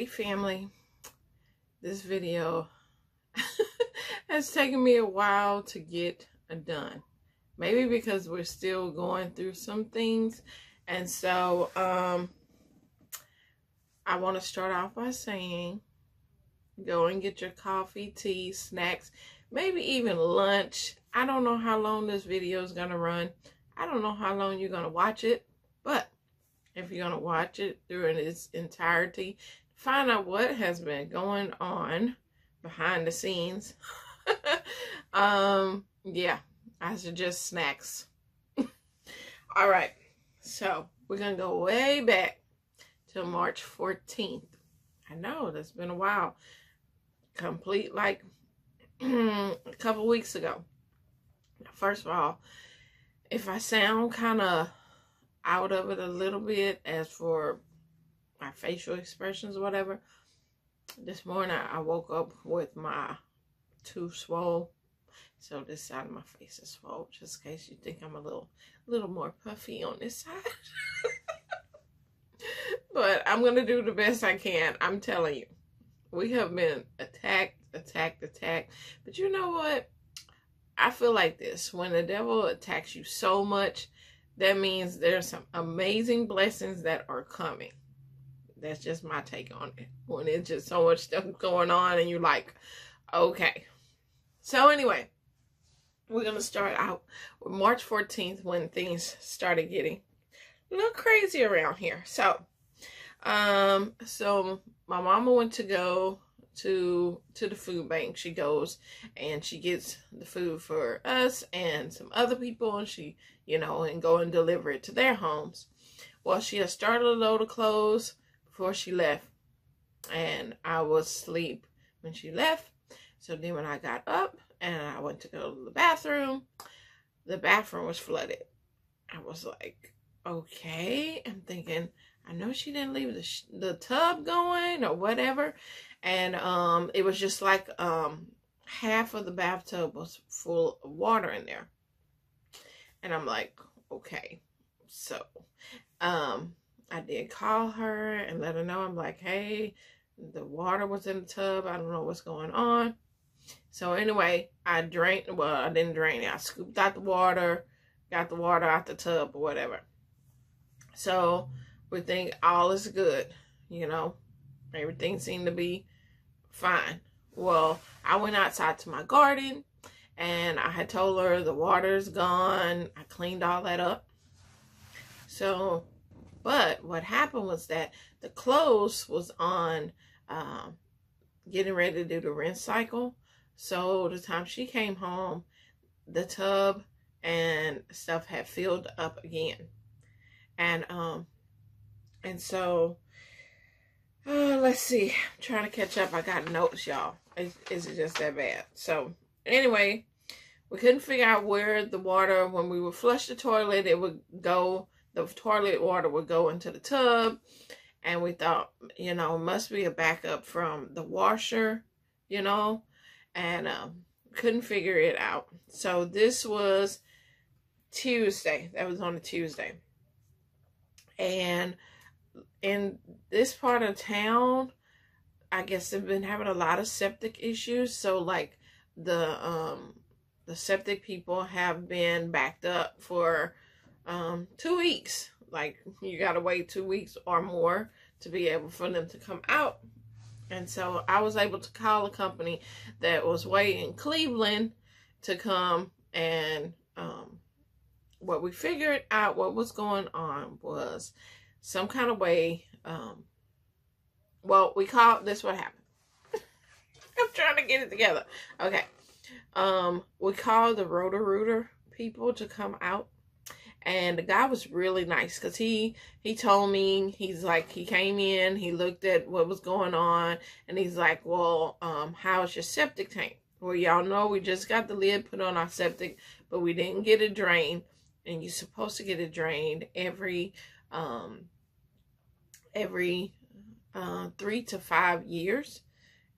Hey family, this video has taken me a while to get done. Maybe because we're still going through some things. And so I want to start off by saying, go and get your coffee, tea, snacks, maybe even lunch. I don't know how long this video is going to run. I don't know how long you're going to watch it, but if you're going to watch it through in its entirety, find out what has been going on behind the scenes. Yeah, I suggest snacks. All right, so we're going to go way back till March 14th. I know, that's been a while. Complete like a couple weeks ago. First of all, if I sound kind of out of it a little bit as for my facial expressions or whatever, this morning I woke up with my tooth swole. So this side of my face is swole, just in case you think I'm a little more puffy on this side. But I'm going to do the best I can. I'm telling you, we have been attacked. But you know what? I feel like this. When the devil attacks you so much, that means there's some amazing blessings that are coming. That's just my take on it. When it's just so much stuff going on and you're like, okay. So anyway, we're going to start out with March 14th when things started getting a little crazy around here. So my mama went to go to the food bank. She goes and she gets the food for us and some other people, and she, and go and deliver it to their homes. Well, she had started a load of clothes before she left, and I was asleep when she left. So then when I got up and I went to go to the bathroom was flooded. I was like, okay. I'm thinking, I know she didn't leave the tub going or whatever. And it was just like half of the bathtub was full of water in there. And I'm like, okay. So I did call her and let her know. I'm like, hey, the water was in the tub. I don't know what's going on. So anyway, I didn't drain it. I scooped out the water, got the water out the tub or whatever. So we think all is good, everything seemed to be fine. Well, I went outside to my garden and I had told her the water's gone. I cleaned all that up. So, but what happened was that the clothes was on getting ready to do the rinse cycle. So the time she came home, the tub and stuff had filled up again. And so, let's see. I'm trying to catch up. I got notes, y'all. Is it just that bad? So, anyway, we couldn't figure out where the water, when we would flush the toilet, it would go, the toilet water would go into the tub. And we thought, must be a backup from the washer, and couldn't figure it out. So, this was Tuesday. That was on a Tuesday. And in this part of town, I guess they've been having a lot of septic issues. So like the septic people have been backed up for 2 weeks. Like you gotta wait 2 weeks or more to be able for them to come out. And so I was able to call a company that was way in Cleveland to come, and what we figured out what was going on was some kind of way, well, we called, this what happened. I'm trying to get it together. Okay. We called the Roto-Rooter people to come out, and the guy was really nice because he told me, he's like, he came in, he looked at what was going on, and he's like, well, how's your septic tank? Well, y'all know we just got the lid put on our septic, but we didn't get it drained. And you're supposed to get it drained every 3 to 5 years.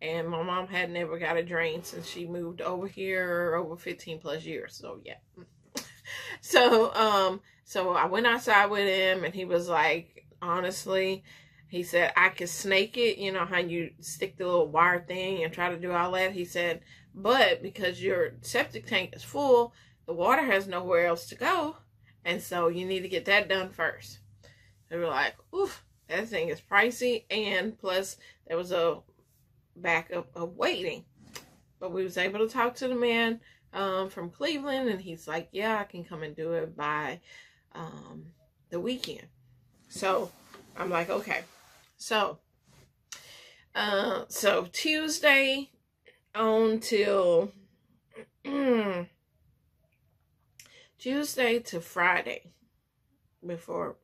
And my mom had never got it drained since she moved over here over 15 plus years. So yeah. So I went outside with him, and he was like, honestly, He said, I could snake it, you know, how you stick the little wire thing and try to do all that. He said, but because your septic tank is full, the water has nowhere else to go. And so you need to get that done first. They were like, oof, that thing is pricey. And plus, there was a backup of waiting. But we was able to talk to the man from Cleveland. And he's like, yeah, I can come and do it by the weekend. So I'm like, okay. So Tuesday on till Tuesday to Friday, before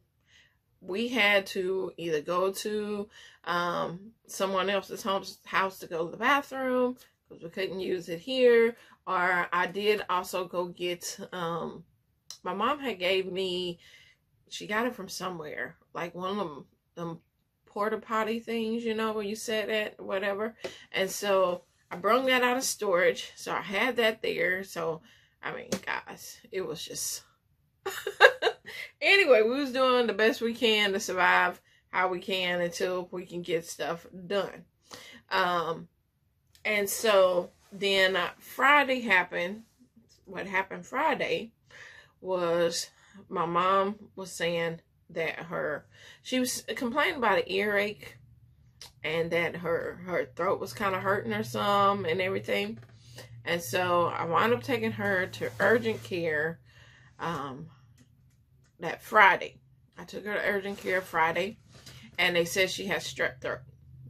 we had to either go to someone else's house to go to the bathroom because we couldn't use it here, or I did also go get my mom had gave me, she got it from somewhere, like one of them porta potty things, you know, where you sit at, whatever. And so I brought that out of storage. So I had that there. So, I mean, guys, it was just... Anyway, we was doing the best we can to survive how we can until we can get stuff done. And so then Friday happened. What happened Friday was my mom was saying that she was complaining about an earache and that her throat was kind of hurting her some and everything. And so I wound up taking her to urgent care that Friday. I took her to urgent care Friday and they said she has strep throat.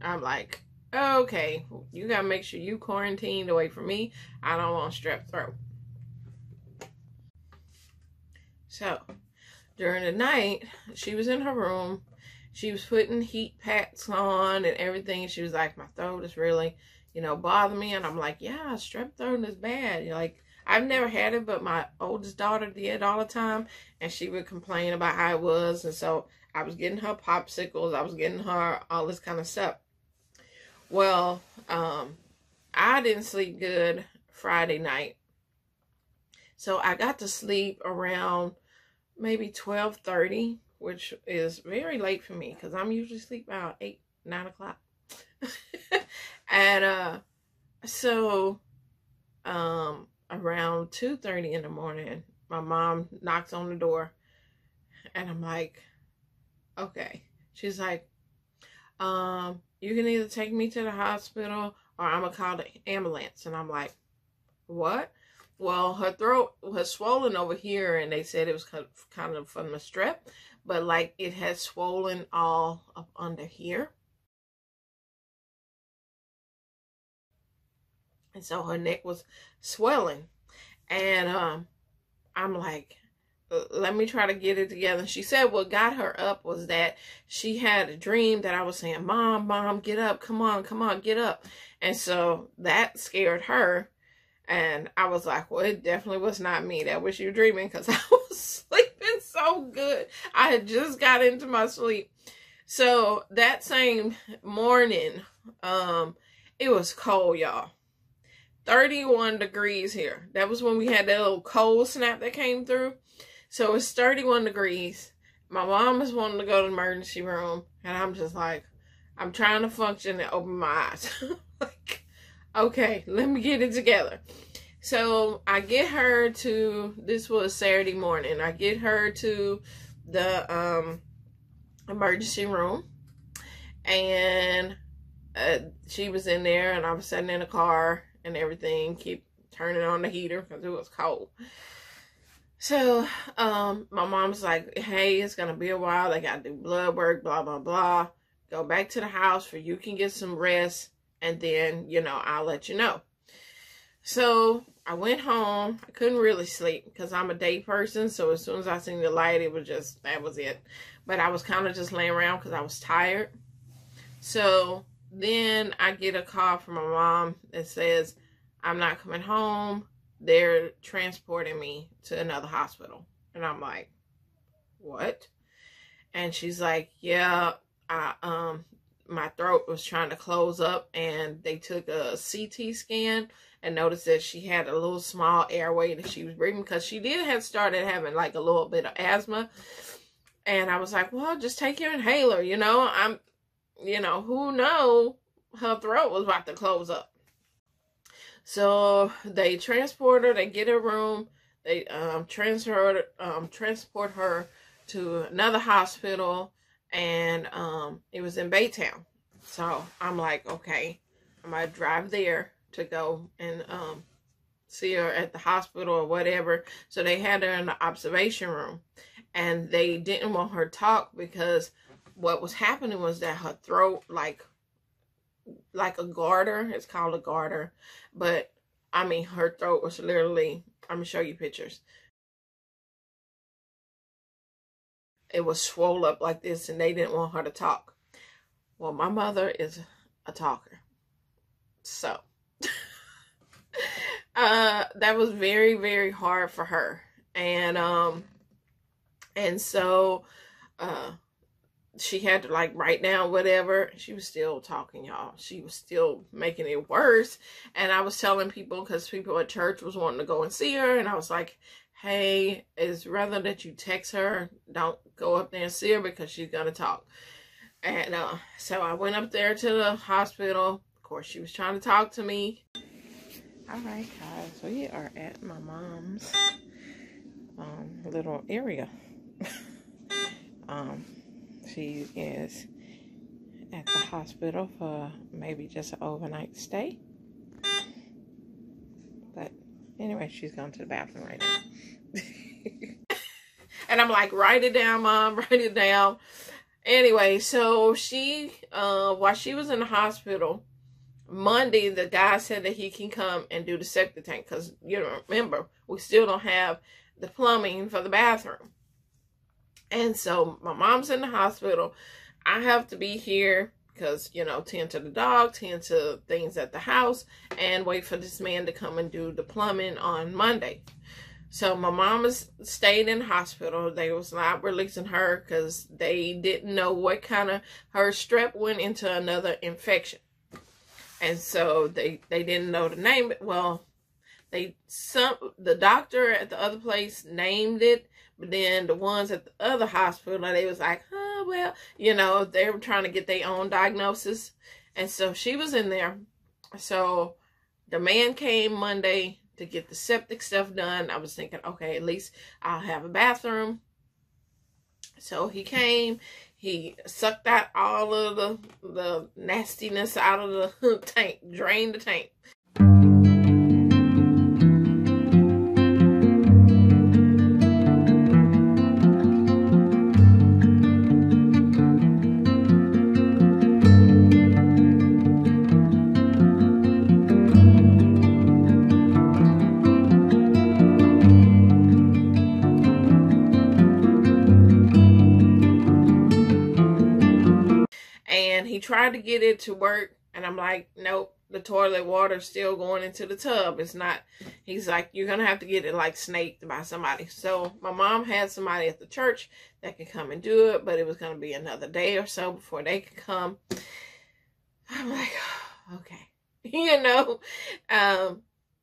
I'm like, okay, you gotta make sure you quarantined away from me. I don't want strep throat. So during the night, she was in her room. She was putting heat packs on and everything. She was like, my throat is really, you know, bothering me. And I'm like, yeah, strep throat is bad. Like, I've never had it, but my oldest daughter did all the time. And she would complain about how it was. And so I was getting her popsicles. I was getting her all this kind of stuff. Well, I didn't sleep good Friday night. So I got to sleep around maybe 12:30, which is very late for me because I'm usually asleep about 8, 9 o'clock. And so around 2:30 in the morning, my mom knocks on the door and I'm like, okay. She's like, you can either take me to the hospital or I'm gonna call the ambulance. And I'm like, what? Well, her throat was swollen over here, and they said it was kind of from the strep, but like it had swollen all up under here. And so her neck was swelling. And I'm like, let me try to get it together. She said what got her up was that she had a dream that I was saying, Mom, get up. Come on, get up. And so that scared her. And I was like, well, it definitely was not me. That was you dreaming, because I was sleeping so good. I had just got into my sleep. So that same morning, it was cold, y'all. 31 degrees here. That was when we had that little cold snap that came through. So it's 31 degrees. My mom is wanting to go to the emergency room. And I'm just like, I'm trying to function and open my eyes. Like, okay, let me get it together. So I get her to, this was Saturday morning, I get her to the emergency room. And she was in there and I was sitting in the car and everything, keep turning on the heater because it was cold. So my mom's like, hey, it's going to be a while. They got to do blood work, blah, blah, blah. Go back to the house for you can get some rest. And then, you know, I'll let you know. So I went home. I couldn't really sleep because I'm a day person. So as soon as I seen the light, it was just, that was it. But I was kind of just laying around because I was tired. So then I get a call from my mom that says, I'm not coming home. They're transporting me to another hospital. And I'm like, what? And she's like, yeah, my throat was trying to close up and they took a CT scan and noticed that she had a little small airway that she was breathing because she had started having like a little bit of asthma. And I was like, well, just take your inhaler, you know. you know, who know her throat was about to close up. So they transport her, they get her room, they transport her to another hospital, and it was in Baytown. So I'm like, okay, I might drive there to go and see her at the hospital or whatever. So they had her in the observation room, and they didn't want her to talk because what was happening was that her throat, like a garter, it's called a garter, but I mean, her throat was literally, I'm gonna show you pictures. It was swole up like this, and they didn't want her to talk. Well, my mother is a talker. So, that was very, very hard for her. And so, she had to like write down whatever. She was still talking, y'all. She was still making it worse. And I was telling people, because people at church was wanting to go and see her, and I was like, hey, it's rather that you text her, don't go up there and see her because she's gonna talk. And so I went up there to the hospital. Of course, she was trying to talk to me. All right, guys, we are at my mom's little area. She is at the hospital for maybe just an overnight stay. But anyway, she's going to the bathroom right now. And I'm like, write it down, Mom, write it down. Anyway, so she, while she was in the hospital, Monday, the guy said that he can come and do the septic tank. Because, you know, remember, we still don't have the plumbing for the bathroom. And so my mom's in the hospital. I have to be here because, you know, tend to the dog, tend to things at the house, and wait for this man to come and do the plumbing on Monday. So my mom stayed in the hospital. They was not releasing her because they didn't know what kind of, her strep went into another infection. And so they didn't know the name. Well, the doctor at the other place named it, but then the ones at the other hospital, they was like, oh, well, you know, they were trying to get their own diagnosis. And so she was in there. So the man came Monday to get the septic stuff done. I was thinking, okay, at least I'll have a bathroom. So he came, he sucked out all of the nastiness out of the tank, drained the tank. And he tried to get it to work, and I'm like, nope, the toilet water's still going into the tub. It's not. He's like, you're gonna have to get it like snaked by somebody. So my mom had somebody at the church that could come and do it, but it was gonna be another day or so before they could come. I'm like, okay, you know.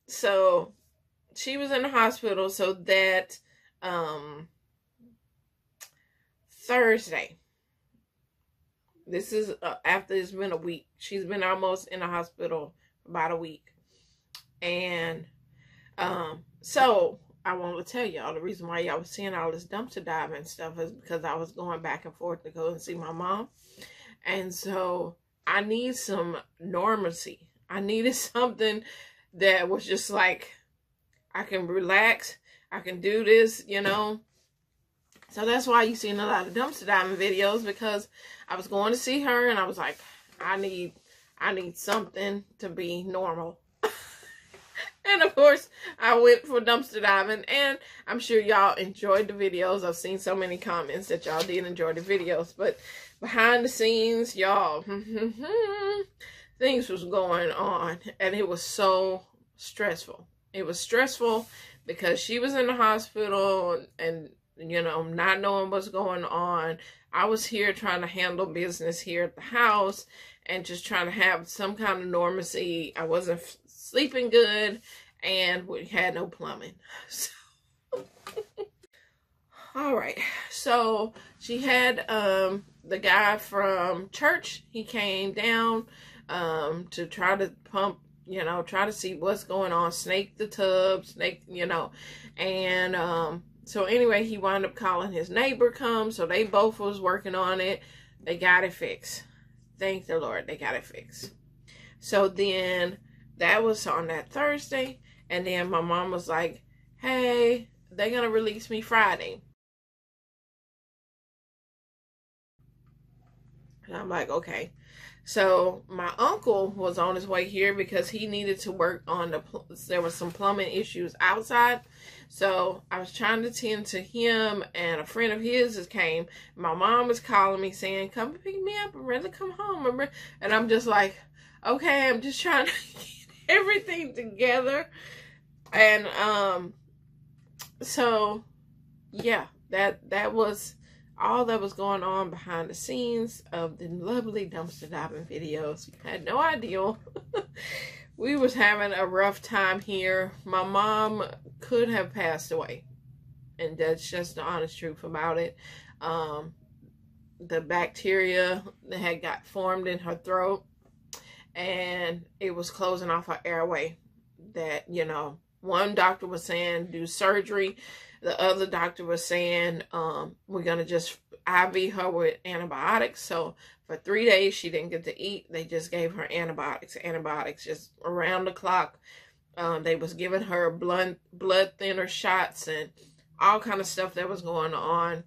So she was in the hospital. So that Thursday. This is after it's been a week. She's been almost in the hospital for about a week. And so I want to tell y'all the reason why y'all was seeing all this dumpster diving stuff is because I was going back and forth to go and see my mom. And so I need some normalcy. I needed something that was just like, I can relax. I can do this, you know. So that's why you seen a lot of dumpster diving videos, because I was going to see her and I was like, I need something to be normal. And of course, I went for dumpster diving, and I'm sure y'all enjoyed the videos. I've seen so many comments that y'all did enjoy the videos, but behind the scenes, y'all, things was going on, and it was so stressful. It was stressful because she was in the hospital and, you know, not knowing what's going on. I was here trying to handle business here at the house and just trying to have some kind of normalcy. I wasn't sleeping good, and we had no plumbing. So All right. So she had the guy from church. He came down to try to pump, try to see what's going on, snake the tub, and so anyway, he wound up calling his neighbor come. So they both was working on it. They got it fixed. Thank the Lord, they got it fixed. So then that was on that Thursday, and then my mom was like, hey, they're gonna release me Friday. And I'm like, okay. So my uncle was on his way here because he needed to work on there was some plumbing issues outside. So I was trying to tend to him, and a friend of his just came. My mom was calling me saying, come pick me up. I'm ready to come home. And I'm just like, okay, I'm just trying to get everything together. And so yeah, that was all that was going on behind the scenes of the lovely dumpster diving videos. You had no idea. We was having a rough time here. My mom could have passed away, and that's just the honest truth about it. The bacteria that had got formed in her throat, and it was closing off her airway. That, one doctor was saying do surgery. The other doctor was saying, we're going to just IV her with antibiotics. So for 3 days, she didn't get to eat. They just gave her antibiotics just around the clock. They was giving her blood thinner shots and all kind of stuff that was going on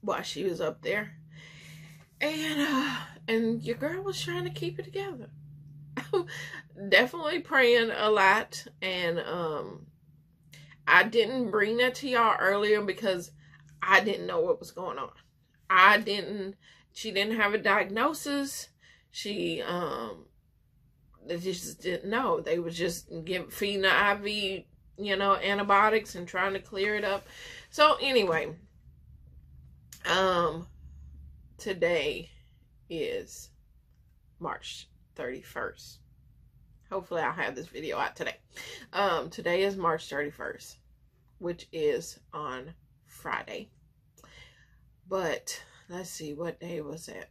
while she was up there. And your girl was trying to keep it together. Definitely praying a lot. And I didn't bring that to y'all earlier because I didn't know what was going on. She didn't have a diagnosis. She they just didn't know. They was just feeding the IV, antibiotics and trying to clear it up. So anyway, today is March 31st. Hopefully I'll have this video out today. Today is March 31st, which is on Friday. But let's see, what day was it?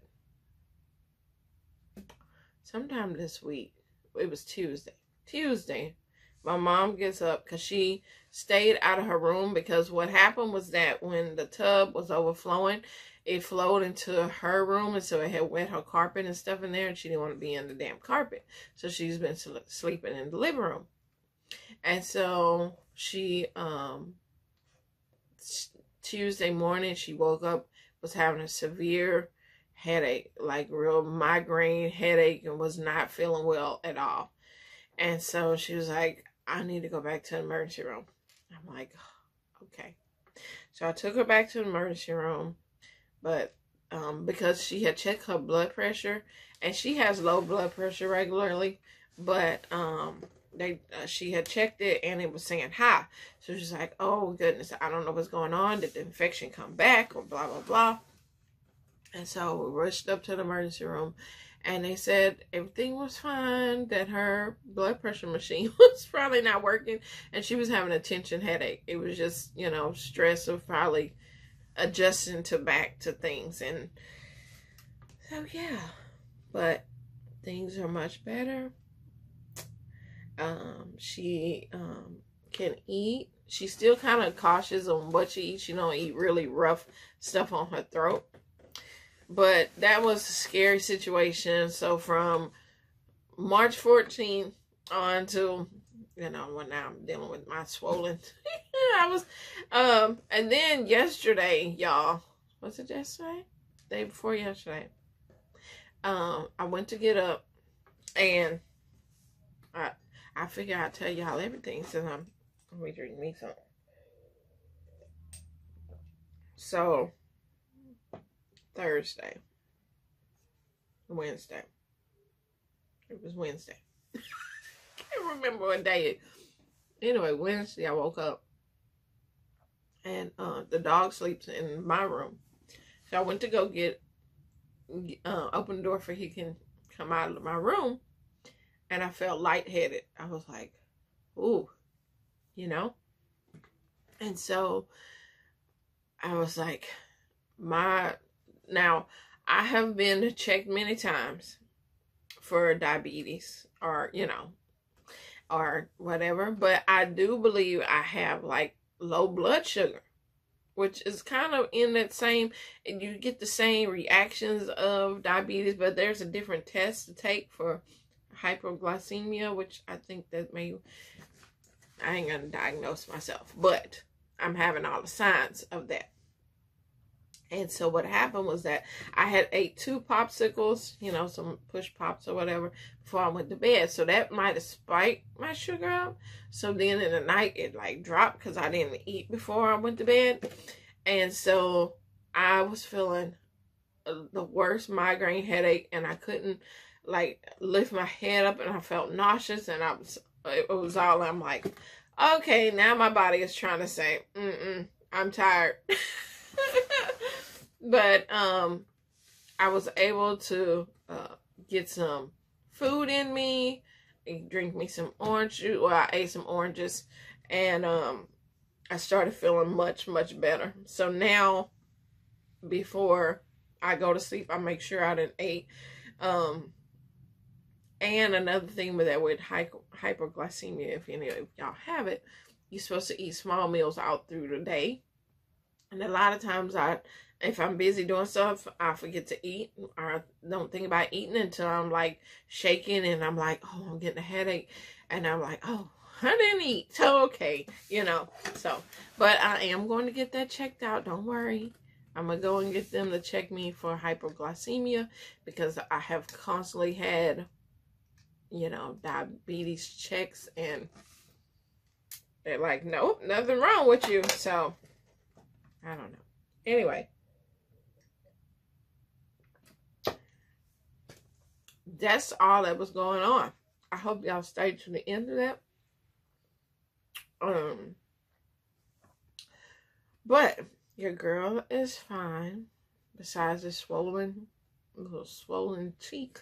Sometime this week. It was Tuesday. My mom gets up because she stayed out of her room, because what happened was that when the tub was overflowing, it flowed into her room, and so it had wet her carpet and stuff in there, and she didn't want to be in the damn carpet. So she's been sleeping in the living room. And so she, Tuesday morning, she woke up, was having a severe headache, like real migraine headache, and was not feeling well at all. And so she was like, I need to go back to the emergency room. I'm like, okay. So I took her back to the emergency room, but because she had checked her blood pressure, and she has low blood pressure regularly, but she had checked it and it was saying high. So she's like, oh goodness, I don't know what's going on. Did the infection come back or blah, blah, blah. And so we rushed up to the emergency room, and they said everything was fine, that her blood pressure machine was probably not working, and she was having a tension headache. It was just, stress of probably adjusting back to things. And so, yeah, but things are much better. She can eat. She's still kind of cautious on what she eats. She don't eat really rough stuff on her throat. But that was a scary situation. So from March 14th on to, when now I'm dealing with my swollen. And then yesterday, y'all, was it yesterday? Day before yesterday. I went to get up, and I figure I'll tell y'all everything since I'm drinking me some. So Wednesday. It was Wednesday. Can't remember what day. Anyway, Wednesday I woke up, and the dog sleeps in my room. So I went to go open the door for he can come out of my room, and I felt lightheaded. I was like, ooh, And so I was like, now I have been checked many times for diabetes or, or whatever, but I do believe I have like low blood sugar, which is kind of in that same, you get the same reactions of diabetes, but there's a different test to take for hypoglycemia, which I think that I ain't gonna diagnose myself, but I'm having all the signs of that. And so what happened was that I had ate 2 popsicles, some push pops or whatever, before I went to bed. So that might have spiked my sugar up. So then in the night, it like dropped because I didn't eat before I went to bed. And so I was feeling the worst migraine headache, and I couldn't like lift my head up, and I felt nauseous, and it was all, I'm like, okay, now my body is trying to say, I'm tired. But I was able to get some food in me, drink me some orange juice. Well, I ate some oranges, and I started feeling much, much better. So now, before I go to sleep, I make sure I didn't eat. And another thing with that, with hypoglycemia, if any of y'all have it, you're supposed to eat small meals out through the day. And a lot of times if I'm busy doing stuff, I forget to eat, or don't think about eating until I'm like shaking and I'm like, oh, I'm getting a headache. And I'm like, oh, I didn't eat. So, okay, so, but I am going to get that checked out. Don't worry. I'm going to go and get them to check me for hypoglycemia, because I have constantly had, diabetes checks, and they're like, nope, nothing wrong with you. So, I don't know. Anyway, that's all that was going on. I hope y'all stayed to the end of that. But your girl is fine, besides this little swollen cheek.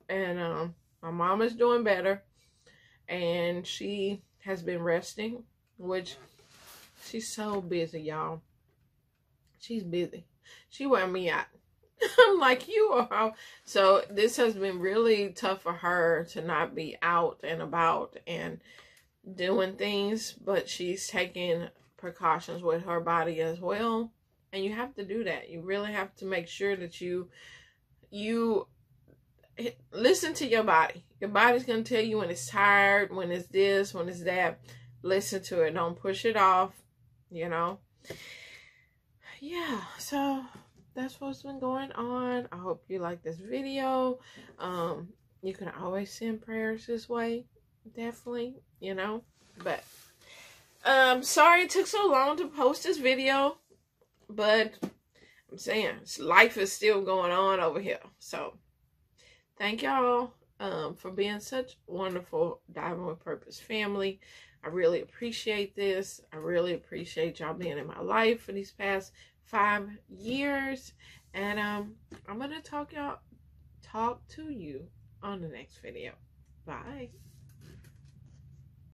And my mom is doing better, and she has been resting, which she's so busy, y'all. She's busy. She wear me out. I'm like, you are. So this has been really tough for her to not be out and about and doing things, but she's taking precautions with her body as well. And you have to do that. You really have to make sure that you listen to your body. Your body's going to tell you when it's tired, when it's this, when it's that. Listen to it. Don't push it off, Yeah, so that's what's been going on. I hope you like this video. You can always send prayers this way. Definitely, But, sorry it took so long to post this video. But I'm saying, life is still going on over here. So, thank y'all for being such wonderful Diving with Purpose family. I really appreciate this. I really appreciate y'all being in my life for these past 5 years. And I'm going to talk to you on the next video. Bye.